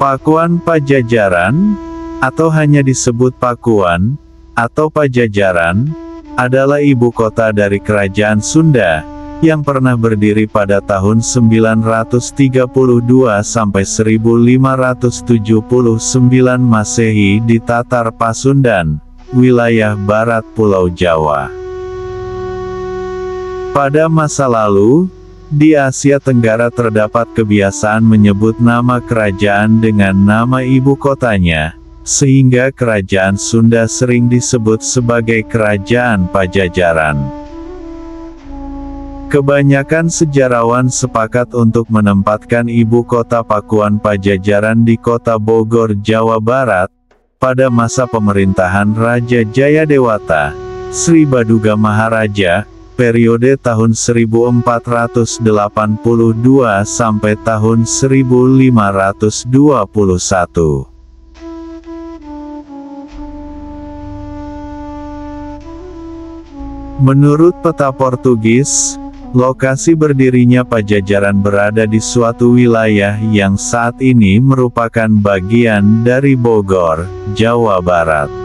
Pakuan Pajajaran, atau hanya disebut Pakuan, atau Pajajaran, adalah ibu kota dari Kerajaan Sunda, yang pernah berdiri pada tahun 932 sampai 1579 Masehi di Tatar Pasundan, wilayah barat Pulau Jawa. Pada masa lalu, di Asia Tenggara terdapat kebiasaan menyebut nama kerajaan dengan nama ibu kotanya, sehingga Kerajaan Sunda sering disebut sebagai Kerajaan Pajajaran. Kebanyakan sejarawan sepakat untuk menempatkan ibu kota Pakuan Pajajaran di kota Bogor, Jawa Barat, pada masa pemerintahan Raja Jayadewata, Sri Baduga Maharaja, periode tahun 1482 sampai tahun 1521. Menurut peta Portugis, lokasi berdirinya Pajajaran berada di suatu wilayah yang saat ini merupakan bagian dari Bogor, Jawa Barat.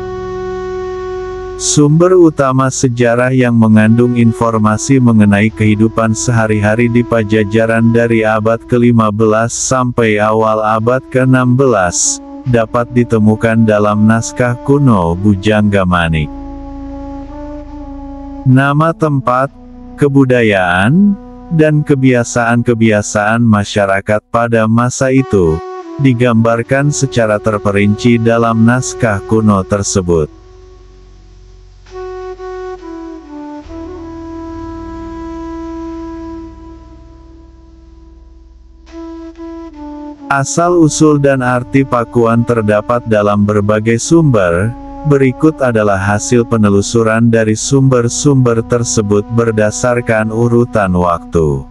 Sumber utama sejarah yang mengandung informasi mengenai kehidupan sehari-hari di Pajajaran dari abad ke-15 sampai awal abad ke-16, dapat ditemukan dalam naskah kuno Bujangga Manik. Nama tempat, kebudayaan, dan kebiasaan-kebiasaan masyarakat pada masa itu, digambarkan secara terperinci dalam naskah kuno tersebut. Asal-usul dan arti Pakuan terdapat dalam berbagai sumber, berikut adalah hasil penelusuran dari sumber-sumber tersebut berdasarkan urutan waktu.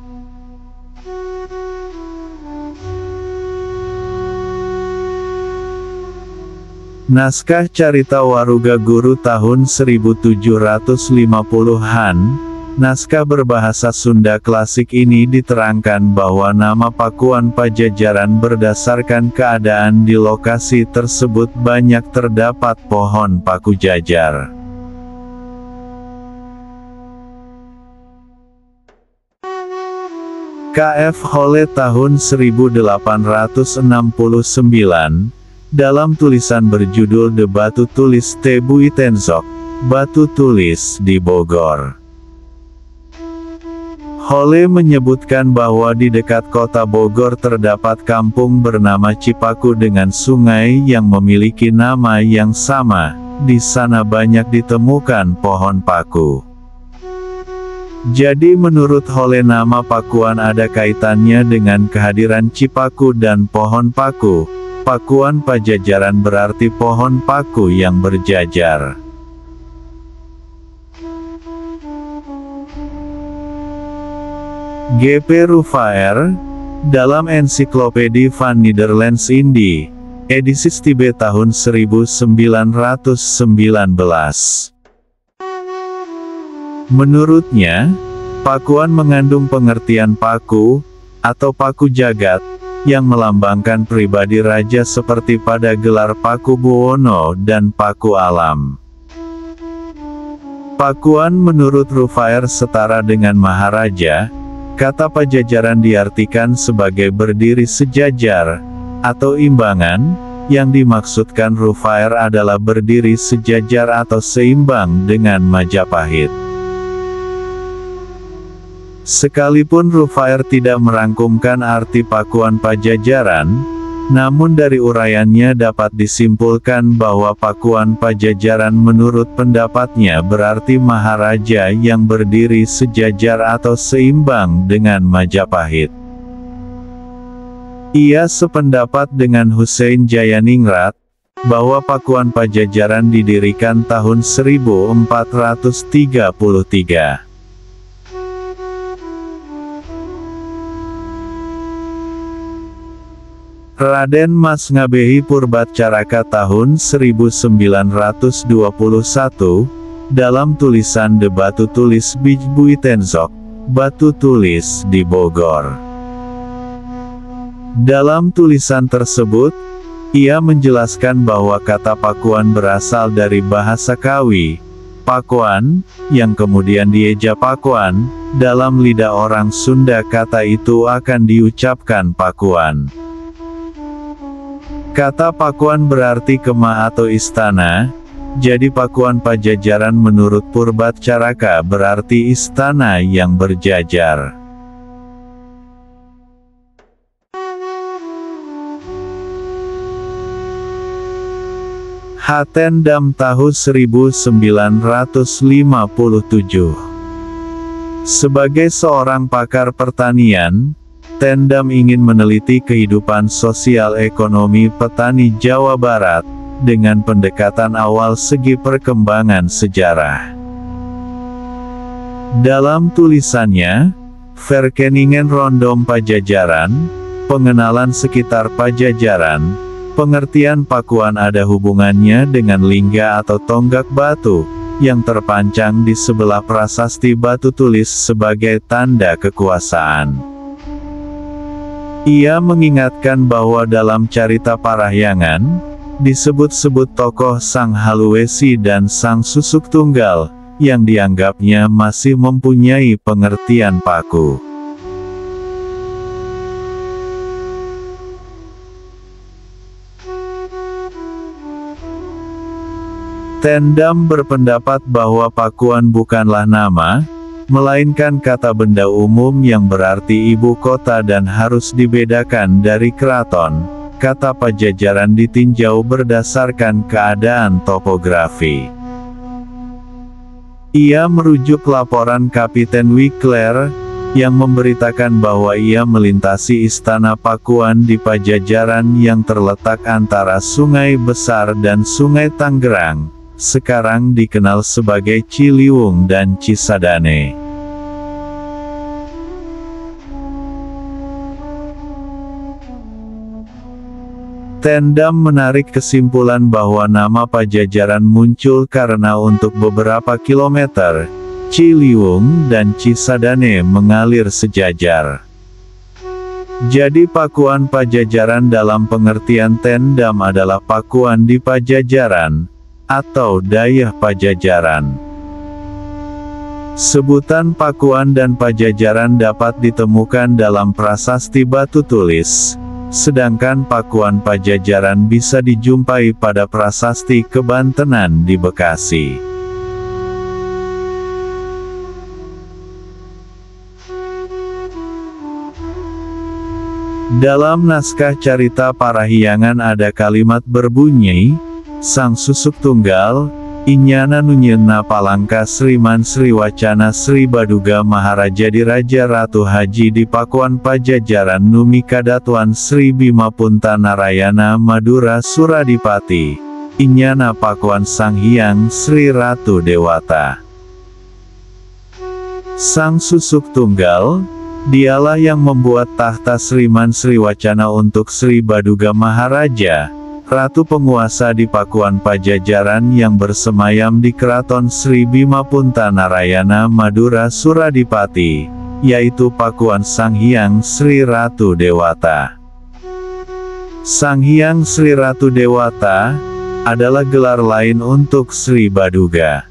Naskah Carita Waruga Guru tahun 1750-an, naskah berbahasa Sunda klasik ini diterangkan bahwa nama Pakuan Pajajaran berdasarkan keadaan di lokasi tersebut banyak terdapat pohon paku jajar. K.F. Hole tahun 1869, dalam tulisan berjudul The Batu Tulis Te Buitenzok, Batu Tulis di Bogor. Hole menyebutkan bahwa di dekat kota Bogor terdapat kampung bernama Cipaku dengan sungai yang memiliki nama yang sama. Di sana banyak ditemukan pohon paku. Jadi menurut Hole nama Pakuan ada kaitannya dengan kehadiran Cipaku dan pohon paku. Pakuan Pajajaran berarti pohon paku yang berjajar. G.P. Rufaer, dalam Ensiklopedia van Nederlands Indie, edisi Stibe tahun 1919. Menurutnya, Pakuan mengandung pengertian paku, atau paku jagat, yang melambangkan pribadi raja seperti pada gelar Paku Buwono dan Paku Alam. Pakuan menurut Rufaer setara dengan Maharaja. Kata Pajajaran diartikan sebagai berdiri sejajar, atau imbangan, yang dimaksudkan Rufaer adalah berdiri sejajar atau seimbang dengan Majapahit. Sekalipun Rufaer tidak merangkumkan arti Pakuan Pajajaran, namun dari uraiannya dapat disimpulkan bahwa Pakuan Pajajaran menurut pendapatnya berarti Maharaja yang berdiri sejajar atau seimbang dengan Majapahit. Ia sependapat dengan Hussein Jayaningrat, bahwa Pakuan Pajajaran didirikan tahun 1433. Raden Mas Ngabehi Purbacaraka tahun 1921, dalam tulisan The Batu Tulis Bij Buitenzok, Batu Tulis di Bogor. Dalam tulisan tersebut, Ia menjelaskan bahwa kata Pakuan berasal dari bahasa Kawi, Pakuan, yang kemudian dieja Pakuan. Dalam lidah orang Sunda kata itu akan diucapkan Pakuan. Kata Pakuan berarti kemah atau istana, jadi Pakuan Pajajaran menurut Purbacaraka berarti istana yang berjajar. Hatendam tahun 1957. Sebagai seorang pakar pertanian, Tendam ingin meneliti kehidupan sosial ekonomi petani Jawa Barat, dengan pendekatan awal segi perkembangan sejarah. Dalam tulisannya, Verkeningen rondom Pajajaran, pengenalan sekitar Pajajaran, pengertian Pakuan ada hubungannya dengan lingga atau tonggak batu, yang terpancang di sebelah prasasti batu tulis sebagai tanda kekuasaan. Ia mengingatkan bahwa dalam carita Parahyangan, disebut-sebut tokoh Sang Haluwesi dan Sang Susuk Tunggal, yang dianggapnya masih mempunyai pengertian Paku. Tendam berpendapat bahwa Pakuan bukanlah nama, melainkan kata benda umum yang berarti ibu kota dan harus dibedakan dari keraton. Kata Pajajaran ditinjau berdasarkan keadaan topografi. Ia merujuk laporan Kapiten Wicler, yang memberitakan bahwa ia melintasi istana Pakuan di Pajajaran yang terletak antara Sungai Besar dan Sungai Tanggerang, sekarang dikenal sebagai Ciliwung dan Cisadane. Tendam menarik kesimpulan bahwa nama Pajajaran muncul karena untuk beberapa kilometer, Ciliwung dan Cisadane mengalir sejajar. Jadi Pakuan Pajajaran dalam pengertian Tendam adalah Pakuan di Pajajaran, atau Dayah Pajajaran. Sebutan Pakuan dan Pajajaran dapat ditemukan dalam prasasti batu tulis, sedangkan Pakuan Pajajaran bisa dijumpai pada prasasti Kebantenan di Bekasi. Dalam naskah carita Parahyangan ada kalimat berbunyi, Sang Susuk Tunggal, Inyana Nunyena Palangka Sriman Sriwacana Sri Baduga Maharaja di Raja Ratu Haji di Pakuan Pajajaran Numi Kadatuan Sri Bima Punta Narayana Madura Suradipati, Inyana Pakuan Sang Hyang Sri Ratu Dewata. Sang Susuk Tunggal, dialah yang membuat tahta Sriman Sriwacana untuk Sri Baduga Maharaja, Ratu penguasa di Pakuan Pajajaran yang bersemayam di Keraton Sri Bima Punta Narayana Madura Suradipati, yaitu Pakuan Sang Hyang Sri Ratu Dewata. Sang Hyang Sri Ratu Dewata adalah gelar lain untuk Sri Baduga.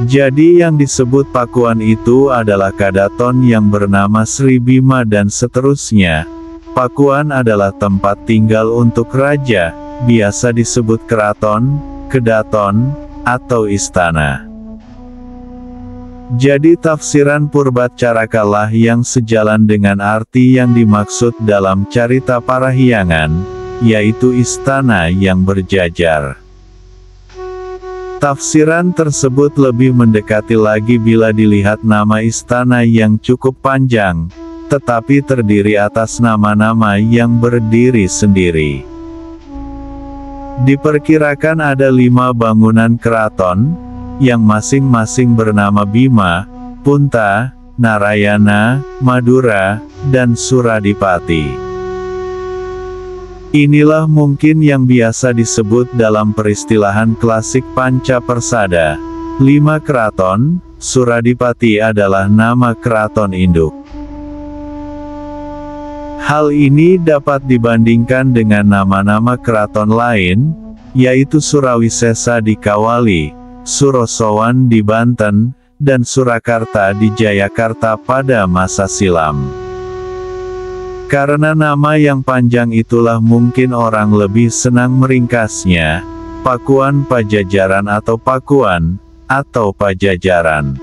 Jadi yang disebut Pakuan itu adalah kadaton yang bernama Sri Bima dan seterusnya. Pakuan adalah tempat tinggal untuk raja, biasa disebut keraton, kedaton, atau istana. Jadi tafsiran Purbacaraka lah yang sejalan dengan arti yang dimaksud dalam carita Parahyangan, yaitu istana yang berjajar. Tafsiran tersebut lebih mendekati lagi bila dilihat nama istana yang cukup panjang, tetapi terdiri atas nama-nama yang berdiri sendiri. Diperkirakan ada 5 bangunan keraton, yang masing-masing bernama Bima, Punta, Narayana, Madura, dan Suradipati. Inilah mungkin yang biasa disebut dalam peristilahan klasik Panca Persada, 5 keraton. Suradipati adalah nama keraton induk. Hal ini dapat dibandingkan dengan nama-nama keraton lain, yaitu Surawisesa di Kawali, Surosowan di Banten, dan Surakarta di Jayakarta pada masa silam. Karena nama yang panjang itulah mungkin orang lebih senang meringkasnya, Pakuan Pajajaran atau Pakuan, atau Pajajaran.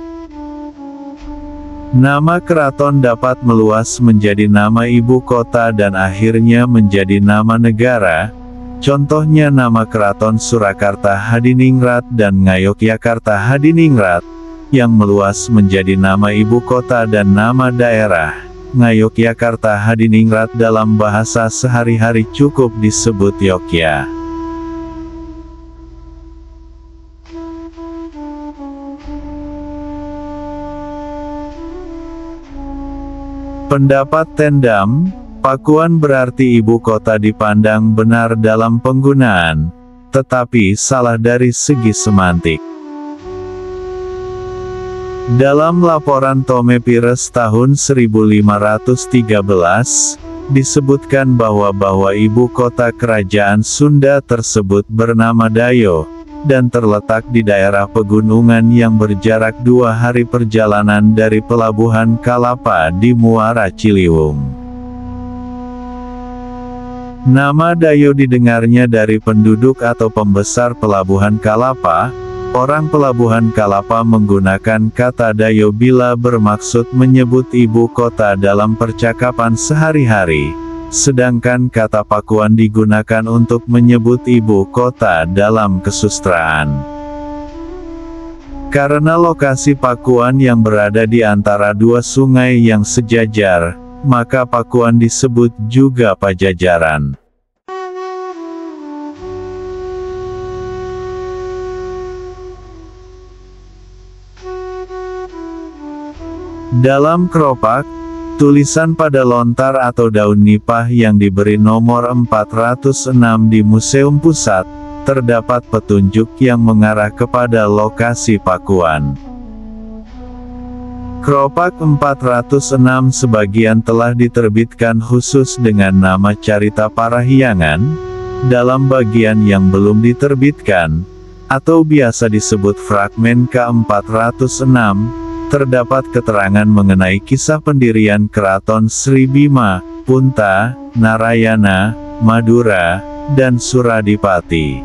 Nama keraton dapat meluas menjadi nama ibu kota dan akhirnya menjadi nama negara. Contohnya nama keraton Surakarta Hadiningrat dan Ngayogyakarta Hadiningrat, yang meluas menjadi nama ibu kota dan nama daerah. Ngayogyakarta Hadiningrat dalam bahasa sehari-hari cukup disebut Yogya. Pendapat Tendam, Pakuan berarti ibu kota dipandang benar dalam penggunaan, tetapi salah dari segi semantik. Dalam laporan Tome Pires tahun 1513, disebutkan bahwa ibu kota kerajaan Sunda tersebut bernama Dayo, dan terletak di daerah pegunungan yang berjarak 2 hari perjalanan dari pelabuhan Kalapa di Muara Ciliwung. Nama Dayo didengarnya dari penduduk atau pembesar pelabuhan Kalapa. Orang pelabuhan Kalapa menggunakan kata Dayo bila bermaksud menyebut ibu kota dalam percakapan sehari-hari. Sedangkan kata Pakuan digunakan untuk menyebut ibu kota dalam kesusastraan. Karena lokasi Pakuan yang berada di antara 2 sungai yang sejajar, maka Pakuan disebut juga Pajajaran. Dalam keropak, tulisan pada lontar atau daun nipah yang diberi nomor 406 di Museum Pusat, terdapat petunjuk yang mengarah kepada lokasi Pakuan. Keropak 406 sebagian telah diterbitkan khusus dengan nama Carita Parahyangan. Dalam bagian yang belum diterbitkan, atau biasa disebut fragmen ke-406, terdapat keterangan mengenai kisah pendirian Keraton Sri Bima, Punta, Narayana, Madura, dan Suradipati.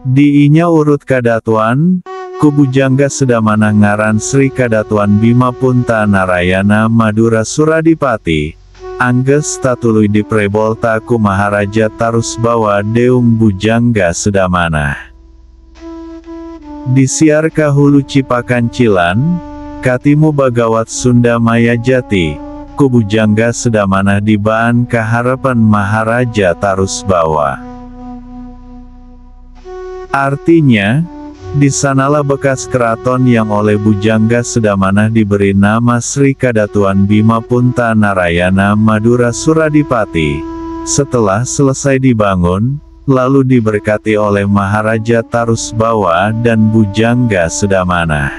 Di Inya urut Kadatuan, Kubujangga Sedamanah ngaran Sri Kadatuan Bima Punta Narayana Madura Suradipati. Angges tatului di Prebolta ku Maharaja Tarusbawa Deung Bujangga Sedamanah. Disiar kahulu Cipakancilan, Katimu Bagawat Sunda Maya Jati, ku Bujangga Sedamanah dibaan kaharapan Maharaja Tarusbawa. Artinya, di sanalah bekas keraton yang oleh Bujangga Sedamanah diberi nama Sri Kadatuan Bima Punta Narayana Madura Suradipati. Setelah selesai dibangun, lalu diberkati oleh Maharaja Tarusbawa dan Bujangga Sedamanah.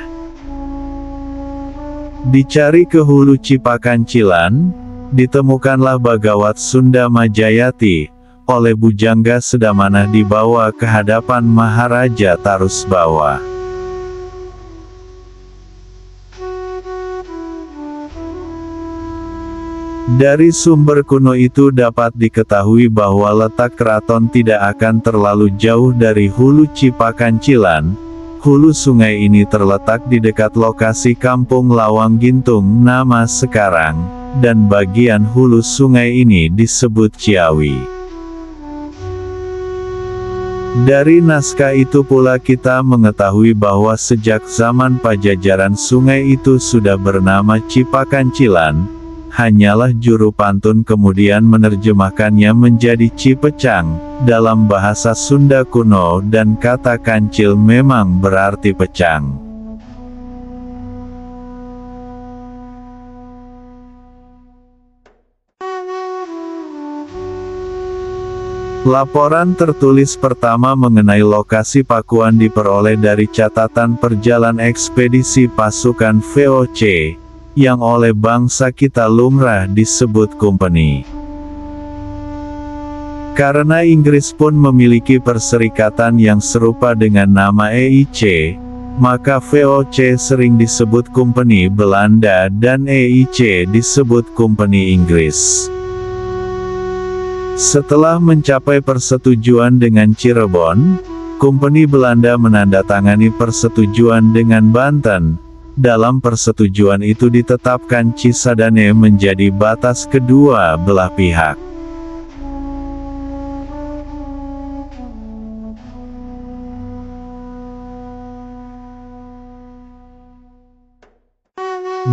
Dicari ke hulu Cipakancilan, ditemukanlah Bagawat Sunda Majayati, oleh Bujangga Sedamanah dibawa ke hadapan Maharaja Tarusbawa. Dari sumber kuno itu dapat diketahui bahwa letak keraton tidak akan terlalu jauh dari hulu Cipakancilan. Hulu sungai ini terletak di dekat lokasi Kampung Lawang Gintung nama sekarang, dan bagian hulu sungai ini disebut Ciawi. Dari naskah itu pula kita mengetahui bahwa sejak zaman Pajajaran sungai itu sudah bernama Cipakancilan, hanyalah juru pantun kemudian menerjemahkannya menjadi Cipecang, dalam bahasa Sunda kuno dan kata kancil memang berarti pecang. Laporan tertulis pertama mengenai lokasi Pakuan diperoleh dari catatan perjalanan ekspedisi pasukan VOC, yang oleh bangsa kita lumrah disebut company. Karena Inggris pun memiliki perserikatan yang serupa dengan nama EIC, maka VOC sering disebut company Belanda dan EIC disebut company Inggris. Setelah mencapai persetujuan dengan Cirebon, Kompeni Belanda menandatangani persetujuan dengan Banten. Dalam persetujuan itu ditetapkan Cisadane menjadi batas kedua belah pihak.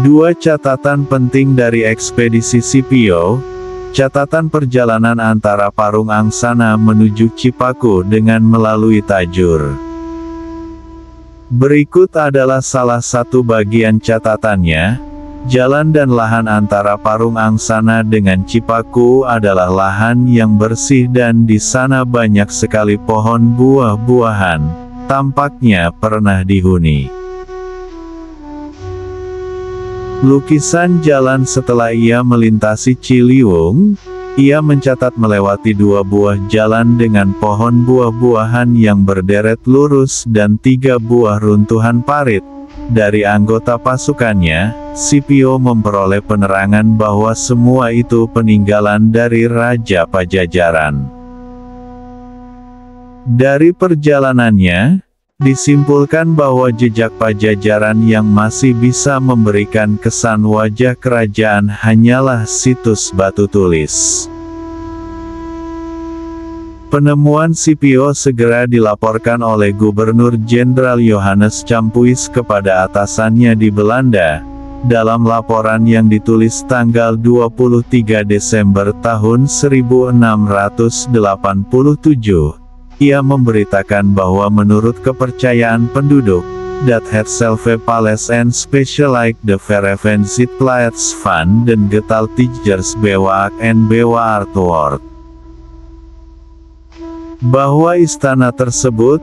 Dua catatan penting dari ekspedisi Scipio. Catatan perjalanan antara Parung Angsana menuju Cipaku dengan melalui Tajur. Berikut adalah salah satu bagian catatannya. Jalan dan lahan antara Parung Angsana dengan Cipaku adalah lahan yang bersih dan di sana banyak sekali pohon buah-buahan, tampaknya pernah dihuni. Lukisan jalan setelah ia melintasi Ciliwung, ia mencatat melewati 2 buah jalan dengan pohon buah-buahan yang berderet lurus dan 3 buah runtuhan parit. Dari anggota pasukannya, Scipio memperoleh penerangan bahwa semua itu peninggalan dari Raja Pajajaran. Dari perjalanannya, disimpulkan bahwa jejak Pajajaran yang masih bisa memberikan kesan wajah kerajaan hanyalah situs batu tulis. Penemuan Scipio segera dilaporkan oleh Gubernur Jenderal Johannes Campuys kepada atasannya di Belanda. Dalam laporan yang ditulis tanggal 23 Desember tahun 1687, ia memberitakan bahwa menurut kepercayaan penduduk, dat hetzelfde palace en specialike de verheven zitplaats van den getal tigers bewaak en bewaard. Bahwa istana tersebut,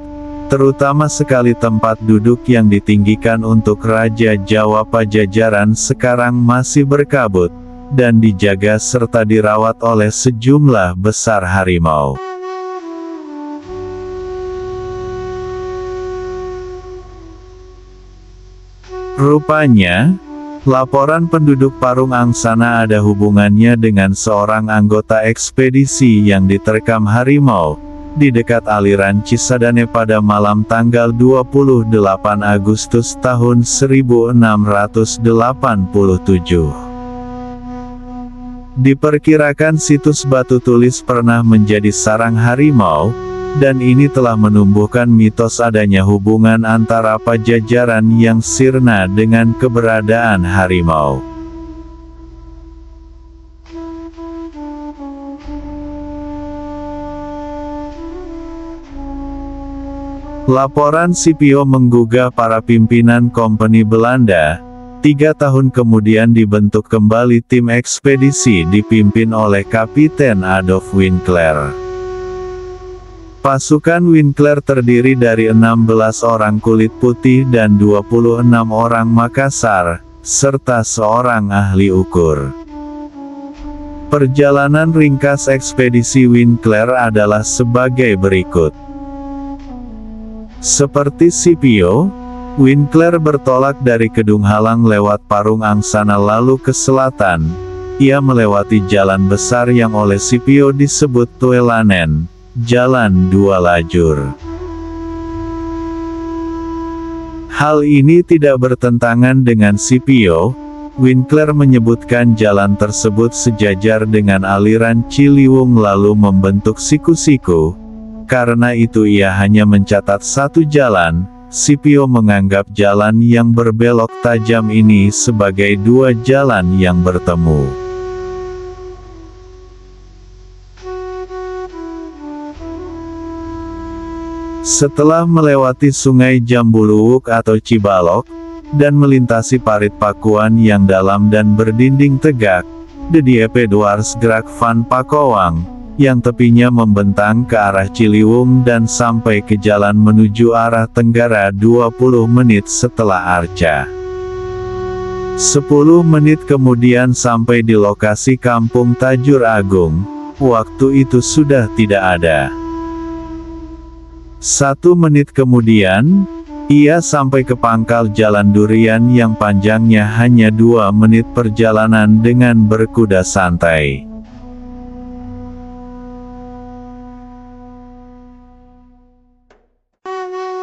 terutama sekali tempat duduk yang ditinggikan untuk Raja Jawa Pajajaran sekarang masih berkabut, dan dijaga serta dirawat oleh sejumlah besar harimau. Rupanya, laporan penduduk Parung Angsana ada hubungannya dengan seorang anggota ekspedisi yang diterkam harimau, di dekat aliran Cisadane pada malam tanggal 28 Agustus tahun 1687. Diperkirakan situs batu tulis pernah menjadi sarang harimau, dan ini telah menumbuhkan mitos adanya hubungan antara Pajajaran yang sirna dengan keberadaan harimau. Laporan Scipio menggugah para pimpinan Kompeni Belanda. 3 tahun kemudian dibentuk kembali tim ekspedisi dipimpin oleh Kapiten Adolf Winkler. Pasukan Winkler terdiri dari 16 orang kulit putih dan 26 orang Makassar, serta seorang ahli ukur. Perjalanan ringkas ekspedisi Winkler adalah sebagai berikut. Seperti Scipio, Winkler bertolak dari Kedung Halang lewat Parung Angsana lalu ke selatan. Ia melewati jalan besar yang oleh Scipio disebut Tuelanen, jalan 2 lajur. Hal ini tidak bertentangan dengan Scipio. Winkler menyebutkan jalan tersebut sejajar dengan aliran Ciliwung lalu membentuk siku-siku. Karena itu ia hanya mencatat 1 jalan. Scipio menganggap jalan yang berbelok tajam ini sebagai 2 jalan yang bertemu. Setelah melewati sungai Jambuluwuk atau Cibalok, dan melintasi parit Pakuan yang dalam dan berdinding tegak, de Diepe Dwarsgerak van Pakowang, yang tepinya membentang ke arah Ciliwung dan sampai ke jalan menuju arah tenggara 20 menit setelah Arca. 10 menit kemudian sampai di lokasi Kampung Tajur Agung. Waktu itu sudah tidak ada. 1 menit kemudian, ia sampai ke pangkal Jalan Durian yang panjangnya hanya 2 menit perjalanan dengan berkuda santai.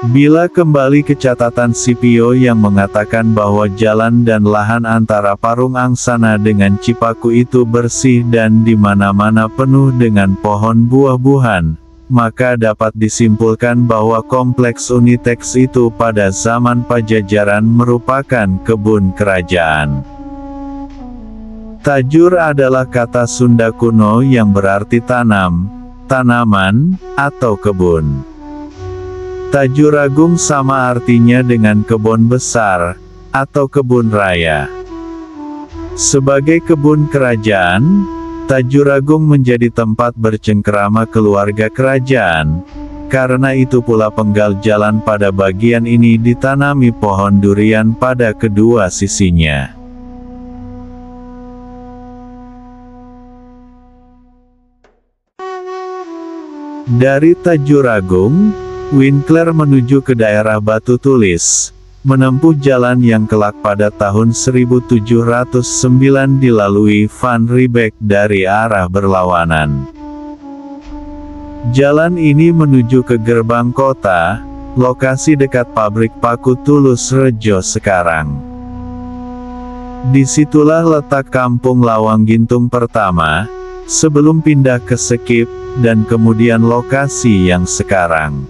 Bila kembali ke catatan Sipio yang mengatakan bahwa jalan dan lahan antara Parung Angsana dengan Cipaku itu bersih dan di mana-mana penuh dengan pohon buah-buahan, maka dapat disimpulkan bahwa kompleks Unitex itu pada zaman Pajajaran merupakan kebun kerajaan. Tajur adalah kata Sunda kuno yang berarti tanam, tanaman, atau kebun. Tajuragung sama artinya dengan kebun besar, atau kebun raya. Sebagai kebun kerajaan, Tajuragung menjadi tempat bercengkerama keluarga kerajaan. Karena itu pula penggal jalan pada bagian ini ditanami pohon durian pada kedua sisinya. Dari Tajuragung, Winkler menuju ke daerah Batu Tulis, menempuh jalan yang kelak pada tahun 1709 dilalui Van Riebeeck dari arah berlawanan. Jalan ini menuju ke gerbang kota, lokasi dekat pabrik paku Tulus Rejo sekarang. Disitulah letak Kampung Lawang Gintung pertama, sebelum pindah ke Sekip, dan kemudian lokasi yang sekarang.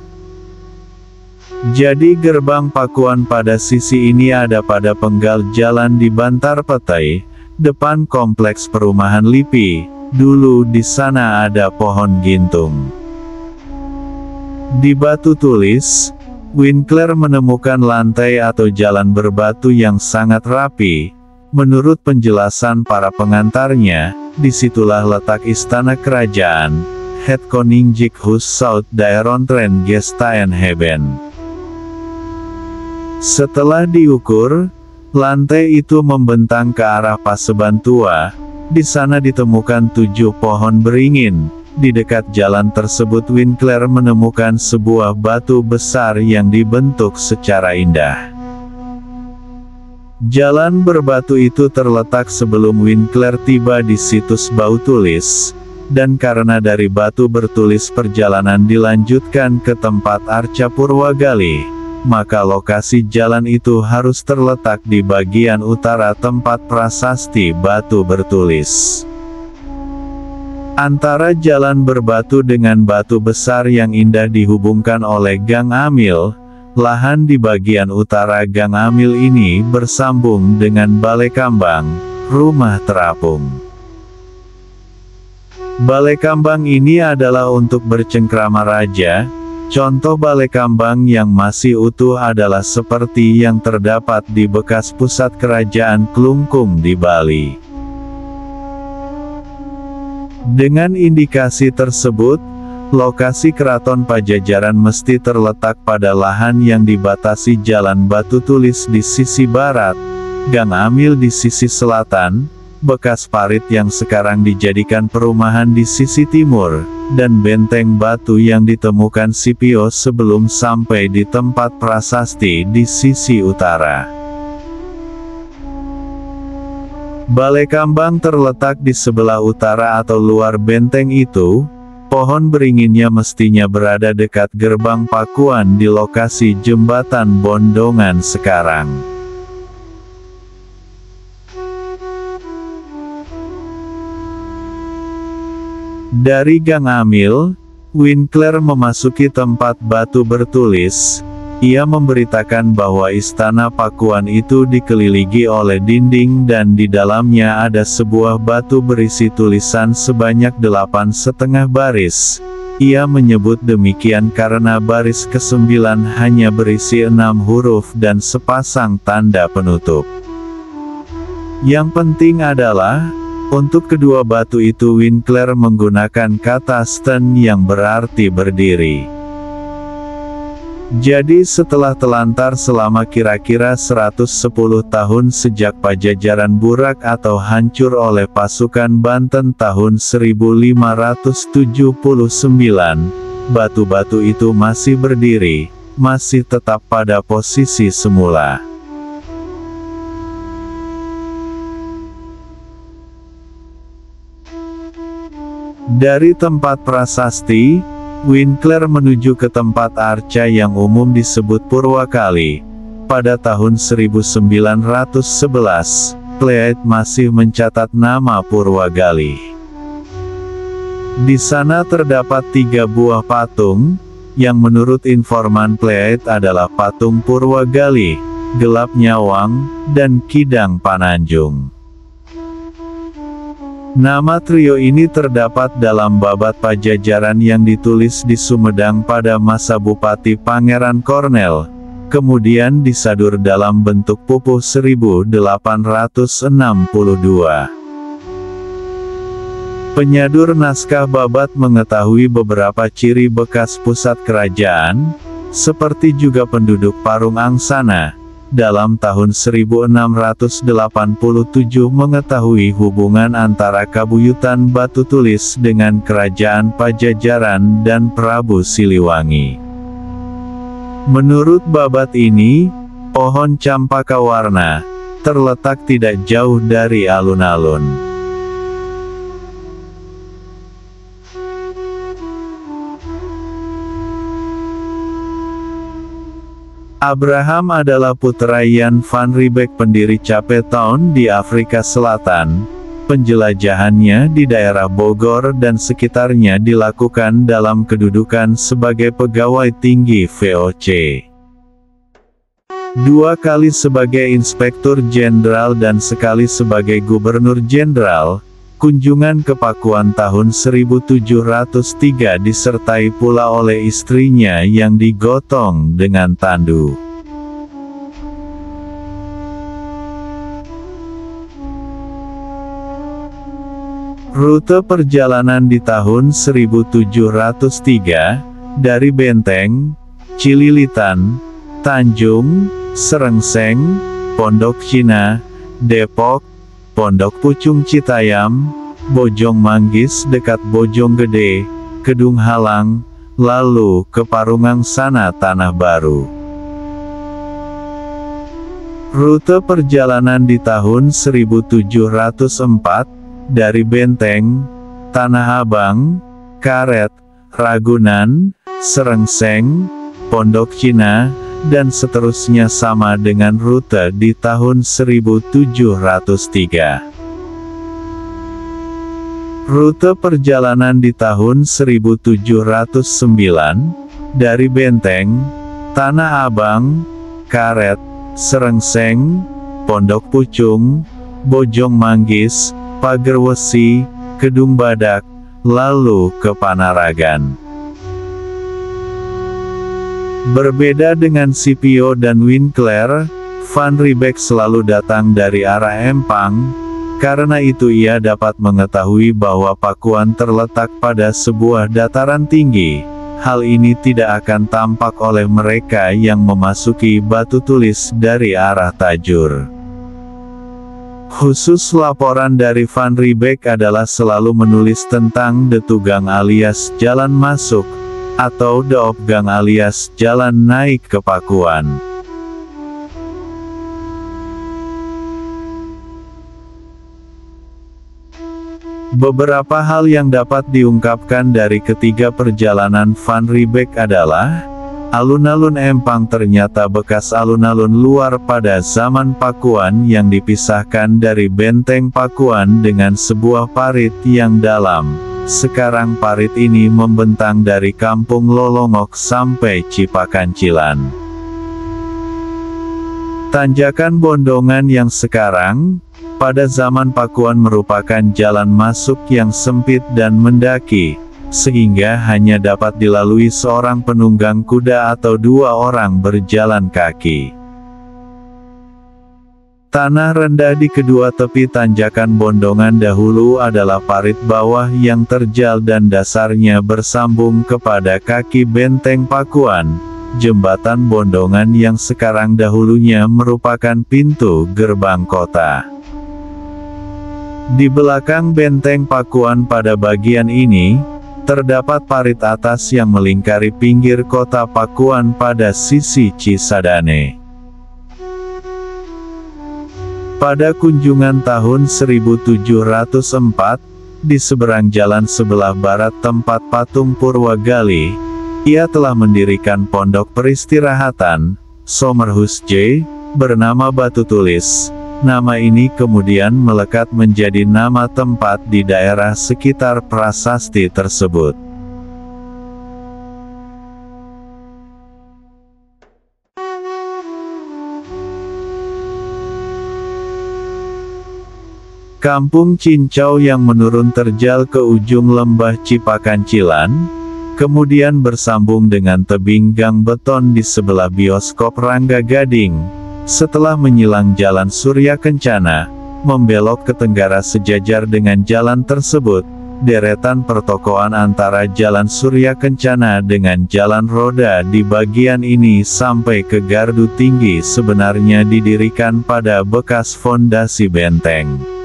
Jadi gerbang pakuan pada sisi ini ada pada penggal jalan di Bantar Petai, depan kompleks perumahan LIPI. Dulu di sana ada pohon gintung. Di Batu Tulis, Winkler menemukan lantai atau jalan berbatu yang sangat rapi. Menurut penjelasan para pengantarnya, disitulah letak istana kerajaan, Het Koningikhus South Daarontren Gestaen Hebben. Setelah diukur, lantai itu membentang ke arah Paseban Tua. Di sana ditemukan 7 pohon beringin. Di dekat jalan tersebut Winkler menemukan sebuah batu besar yang dibentuk secara indah. Jalan berbatu itu terletak sebelum Winkler tiba di situs Bau Tulis, dan karena dari Batu Bertulis perjalanan dilanjutkan ke tempat Arca Purwagali, maka lokasi jalan itu harus terletak di bagian utara tempat prasasti Batu Bertulis. Antara jalan berbatu dengan batu besar yang indah dihubungkan oleh Gang Amil. Lahan di bagian utara Gang Amil ini bersambung dengan Balai Kambang, rumah terapung. Balai Kambang ini adalah untuk bercengkrama raja. Contoh balai kambang yang masih utuh adalah seperti yang terdapat di bekas pusat kerajaan Klungkung di Bali. Dengan indikasi tersebut, lokasi keraton Pajajaran mesti terletak pada lahan yang dibatasi Jalan Batu Tulis di sisi barat, Gang Amil di sisi selatan, bekas parit yang sekarang dijadikan perumahan di sisi timur, dan benteng batu yang ditemukan Sipio sebelum sampai di tempat prasasti di sisi utara. Balai Kambang terletak di sebelah utara atau luar benteng itu. Pohon beringinnya mestinya berada dekat gerbang pakuan di lokasi jembatan Bondongan sekarang. Dari Gang Amil, Winkler memasuki tempat Batu Bertulis. Ia memberitakan bahwa istana pakuan itu dikelilingi oleh dinding dan di dalamnya ada sebuah batu berisi tulisan sebanyak 8,5 baris. Ia menyebut demikian karena baris ke-9 hanya berisi 6 huruf dan sepasang tanda penutup. Yang penting adalah, Untuk kedua batu itu Winkler menggunakan kata stand yang berarti berdiri. Jadi setelah telantar selama kira-kira 110 tahun sejak Pajajaran burak atau hancur oleh pasukan Banten tahun 1579, batu-batu itu masih berdiri, masih tetap pada posisi semula. Dari tempat prasasti, Winkler menuju ke tempat arca yang umum disebut Purwakali. Pada tahun 1911, Plate masih mencatat nama Purwagali. Di sana terdapat 3 buah patung, yang menurut informan Plate adalah patung Purwagali, Gelap Nyawang, dan Kidang Pananjung. Nama trio ini terdapat dalam Babat Pajajaran yang ditulis di Sumedang pada masa Bupati Pangeran Kornel, kemudian disadur dalam bentuk pupuh 1862. Penyadur naskah Babat mengetahui beberapa ciri bekas pusat kerajaan, seperti juga penduduk Parung Angsana, dalam tahun 1687 mengetahui hubungan antara Kabuyutan Batu Tulis dengan Kerajaan Pajajaran dan Prabu Siliwangi. Menurut Babat ini, pohon Campakawarna terletak tidak jauh dari alun-alun. Abraham adalah putra Jan van Riebeeck, pendiri Cape Town di Afrika Selatan. Penjelajahannya di daerah Bogor dan sekitarnya dilakukan dalam kedudukan sebagai pegawai tinggi VOC. 2 kali sebagai Inspektur Jenderal dan sekali sebagai Gubernur Jenderal. Kunjungan ke Pakuan tahun 1703 disertai pula oleh istrinya yang digotong dengan tandu. Rute perjalanan di tahun 1703, dari Benteng, Cililitan, Tanjung, Serengseng, Pondok Cina, Depok, Pondok Pucung Citayam, Bojong Manggis dekat Bojonggede, Kedung Halang, lalu ke Parungangsana Tanah Baru. Rute perjalanan di tahun 1704, dari Benteng, Tanah Abang, Karet, Ragunan, Serengseng, Pondok Cina, dan seterusnya sama dengan rute di tahun 1703. Rute perjalanan di tahun 1709, dari Benteng, Tanah Abang, Karet, Serengseng, Pondok Pucung, Bojong Manggis, Pager Wesi, Kedung Badak, lalu ke Panaragan. Berbeda dengan Scipio dan Winkler, Van Riebeeck selalu datang dari arah Empang, karena itu ia dapat mengetahui bahwa Pakuan terletak pada sebuah dataran tinggi. Hal ini tidak akan tampak oleh mereka yang memasuki Batu Tulis dari arah Tajur. Khusus laporan dari Van Riebeeck adalah selalu menulis tentang Detugang alias Jalan Masuk, atau De Opgang alias jalan naik ke Pakuan. Beberapa hal yang dapat diungkapkan dari ketiga perjalanan Van Riebeeck adalah, alun-alun Empang ternyata bekas alun-alun luar pada zaman Pakuan yang dipisahkan dari benteng Pakuan dengan sebuah parit yang dalam. Sekarang parit ini membentang dari Kampung Lolongok sampai Cipakancilan. Tanjakan Bondongan yang sekarang, pada zaman Pakuan merupakan jalan masuk yang sempit dan mendaki, sehingga hanya dapat dilalui seorang penunggang kuda atau 2 orang berjalan kaki. Tanah rendah di kedua tepi tanjakan Bondongan dahulu adalah parit bawah yang terjal dan dasarnya bersambung kepada kaki benteng Pakuan, jembatan Bondongan yang sekarang dahulunya merupakan pintu gerbang kota. Di belakang benteng Pakuan pada bagian ini, terdapat parit atas yang melingkari pinggir kota Pakuan pada sisi Cisadane. Pada kunjungan tahun 1704, di seberang jalan sebelah barat tempat patung Purwagali, ia telah mendirikan pondok peristirahatan, Somerhus J, bernama Batu Tulis. Nama ini kemudian melekat menjadi nama tempat di daerah sekitar prasasti tersebut. Kampung Cincau yang menurun terjal ke ujung lembah Cipakancilan, kemudian bersambung dengan tebing gang beton di sebelah bioskop Rangga Gading, setelah menyilang Jalan Surya Kencana, membelok ke tenggara sejajar dengan jalan tersebut, deretan pertokoan antara Jalan Surya Kencana dengan Jalan Roda di bagian ini sampai ke Gardu Tinggi sebenarnya didirikan pada bekas fondasi benteng.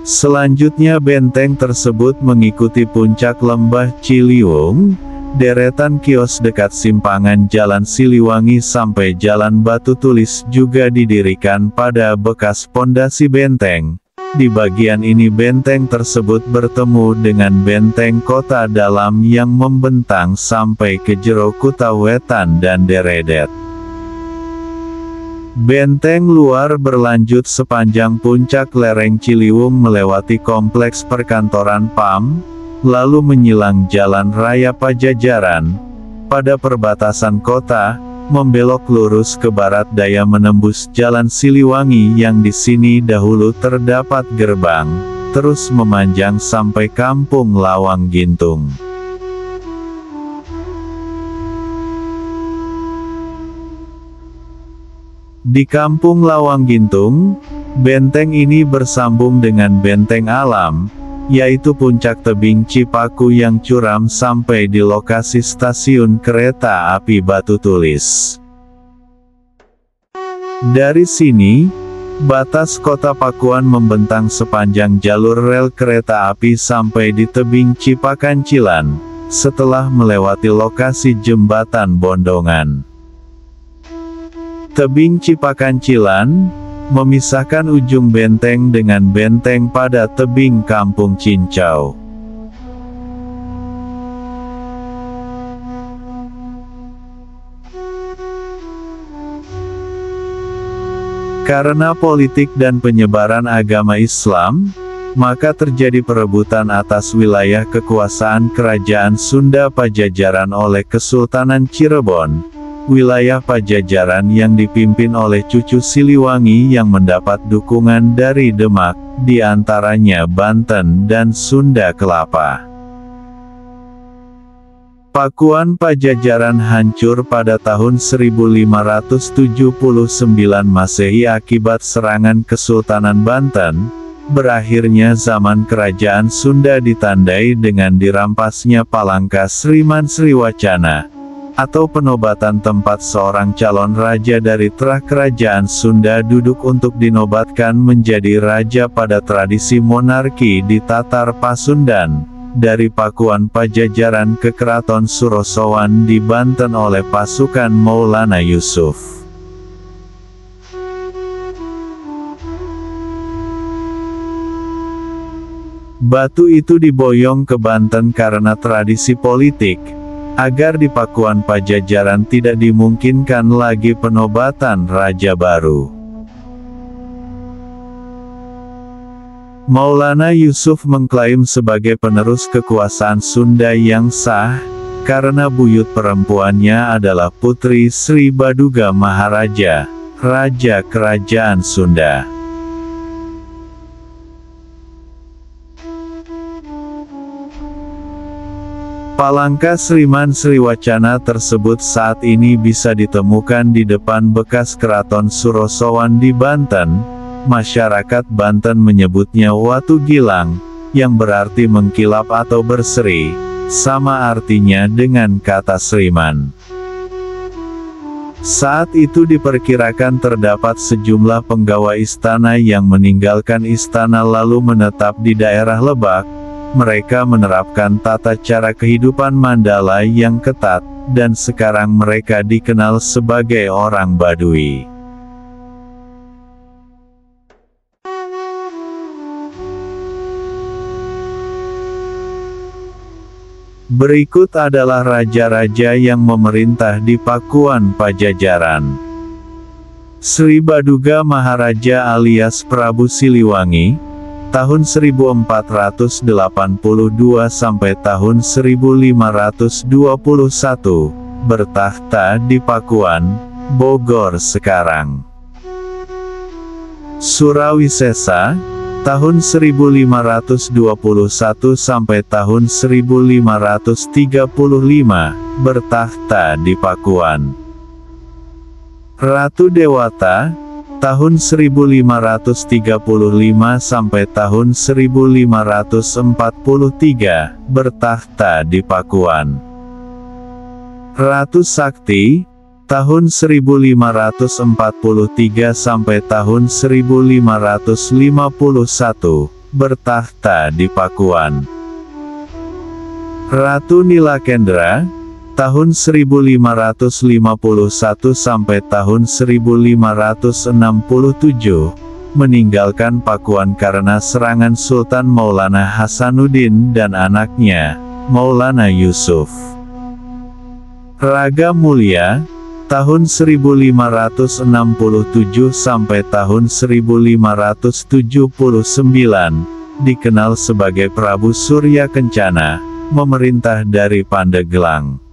Selanjutnya benteng tersebut mengikuti puncak lembah Ciliwung, deretan kios dekat simpangan Jalan Siliwangi sampai Jalan Batu Tulis juga didirikan pada bekas pondasi benteng. Di bagian ini benteng tersebut bertemu dengan benteng kota dalam yang membentang sampai ke jero Kuta Wetan dan Deredet. Benteng luar berlanjut sepanjang puncak lereng Ciliwung melewati kompleks perkantoran PAM, lalu menyilang Jalan Raya Pajajaran. Pada perbatasan kota, membelok lurus ke barat daya menembus Jalan Siliwangi yang di sini dahulu terdapat gerbang, terus memanjang sampai Kampung Lawang Gintung. Di Kampung Lawang Gintung, benteng ini bersambung dengan benteng alam, yaitu puncak tebing Cipaku yang curam sampai di lokasi stasiun kereta api Batu Tulis. Dari sini, batas kota Pakuan membentang sepanjang jalur rel kereta api sampai di tebing Cipakancilan, setelah melewati lokasi jembatan Bondongan. Tebing Cipakancilan memisahkan ujung benteng dengan benteng pada tebing Kampung Cincau. Karena politik dan penyebaran agama Islam, maka terjadi perebutan atas wilayah kekuasaan Kerajaan Sunda Pajajaran oleh Kesultanan Cirebon. Wilayah Pajajaran yang dipimpin oleh cucu Siliwangi yang mendapat dukungan dari Demak, di antaranya Banten dan Sunda Kelapa. Pakuan Pajajaran hancur pada tahun 1579 Masehi akibat serangan Kesultanan Banten. Berakhirnya zaman Kerajaan Sunda ditandai dengan dirampasnya Palangka Sriman Sriwacana, atau penobatan tempat seorang calon raja dari terah kerajaan Sunda duduk untuk dinobatkan menjadi raja pada tradisi monarki di Tatar Pasundan, dari Pakuan Pajajaran ke Keraton Surosowan di Banten oleh pasukan Maulana Yusuf. Batu itu diboyong ke Banten karena tradisi politik, agar di Pakuan Pajajaran tidak dimungkinkan lagi penobatan raja baru. Maulana Yusuf mengklaim sebagai penerus kekuasaan Sunda yang sah, karena buyut perempuannya adalah Putri Sri Baduga Maharaja, Raja Kerajaan Sunda. Palangka Sriman Sriwacana tersebut saat ini bisa ditemukan di depan bekas Keraton Surosowan di Banten. Masyarakat Banten menyebutnya Watu Gilang, yang berarti mengkilap atau berseri, sama artinya dengan kata Sriman. Saat itu diperkirakan terdapat sejumlah penggawa istana yang meninggalkan istana lalu menetap di daerah Lebak. Mereka menerapkan tata cara kehidupan Mandala yang ketat, dan sekarang mereka dikenal sebagai orang Baduy. Berikut adalah raja-raja yang memerintah di Pakuan Pajajaran. Sri Baduga Maharaja alias Prabu Siliwangi, tahun 1482 sampai tahun 1521, bertahta di Pakuan, Bogor sekarang. Surawisesa, tahun 1521 sampai tahun 1535, bertahta di Pakuan. Ratu Dewata, tahun 1535 sampai tahun 1543, bertahta di Pakuan. Ratu Sakti, tahun 1543 sampai tahun 1551, bertahta di Pakuan. Ratu Nilakendra, tahun 1551 sampai tahun 1567, meninggalkan Pakuan karena serangan Sultan Maulana Hasanuddin dan anaknya, Maulana Yusuf. Raga Mulia, tahun 1567 sampai tahun 1579, dikenal sebagai Prabu Surya Kencana, memerintah dari Pandeglang.